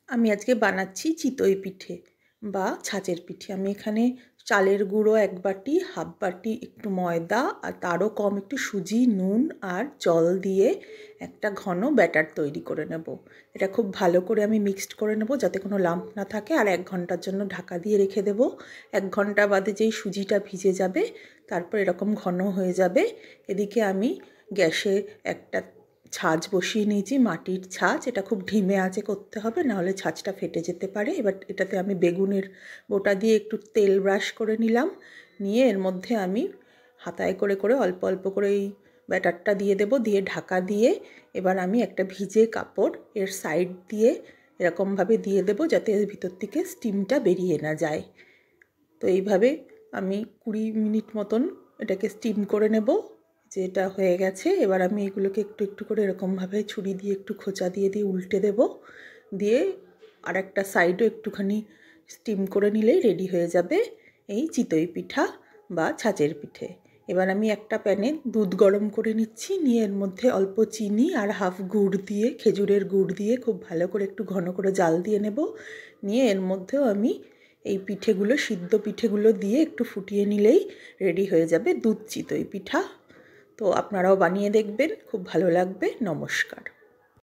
আমি আজকে বানাচ্ছি চিতই পিঠে বা ছাঁচের পিঠে। আমি এখানে চালের গুঁড়ো 1 বাটি, হাফ বাটি একটু ময়দা আর তারও কম একটু সুজি, নুন আর জল দিয়ে একটা ঘন ব্যাটার তৈরি করে নেব। এটা খুব ভালো করে আমি মিক্সড করে নেব যাতে কোনো লাম্প না থাকে, আর 1 ঘন্টার জন্য ঢাকা দিয়ে রেখে দেব। 1 ঘন্টা বাদে যেই সুজিটা ভিজে যাবে তারপর এরকম ঘন হয়ে যাবে। এদিকে আমি গ্যাসে একটা ছাঁচ বসিয়ে নিয়েছি, মাটির ছাঁচ। এটা খুব ধিমে আঁচে করতে হবে, নাহলে ছাঁচটা ফেটে যেতে পারে। এবার এটাতে আমি বেগুনের বোটা দিয়ে একটু তেল ব্রাশ করে নিলাম, নিয়ে এর মধ্যে আমি হাতায় করে করে অল্প অল্প করে এই ব্যাটারটা দিয়ে দেব, দিয়ে ঢাকা দিয়ে এবার আমি একটা ভিজে কাপড় এর সাইড দিয়ে এরকমভাবে দিয়ে দেব যাতে এর ভিতর থেকে স্টিমটা বেরিয়ে না যায়। তো এইভাবে আমি 20 মিনিট মতন এটাকে স্টিম করে নেব। যেটা হয়ে গেছে, এবার আমি এগুলোকে একটু একটু করে এরকমভাবে ছুরি দিয়ে একটু খোঁচা দিয়ে দিয়ে উল্টে দেব, দিয়ে আর একটা সাইডও একটুখানি স্টিম করে নিলেই রেডি হয়ে যাবে এই চিতই পিঠা বা ছাঁচের পিঠে। এবার আমি একটা প্যানে দুধ গরম করে নিচ্ছি, নিয়ে এর মধ্যে অল্প চিনি আর হাফ গুড় দিয়ে, খেজুরের গুড় দিয়ে খুব ভালো করে একটু ঘন করে জাল দিয়ে নেব। নিয়ে এর মধ্যেও আমি এই পিঠেগুলো, সিদ্ধ পিঠেগুলো দিয়ে একটু ফুটিয়ে নিলেই রেডি হয়ে যাবে দুধ চিতই পিঠা। তো আপনারাও বানিয়ে দেখবেন, খুব ভালো লাগবে। নমস্কার।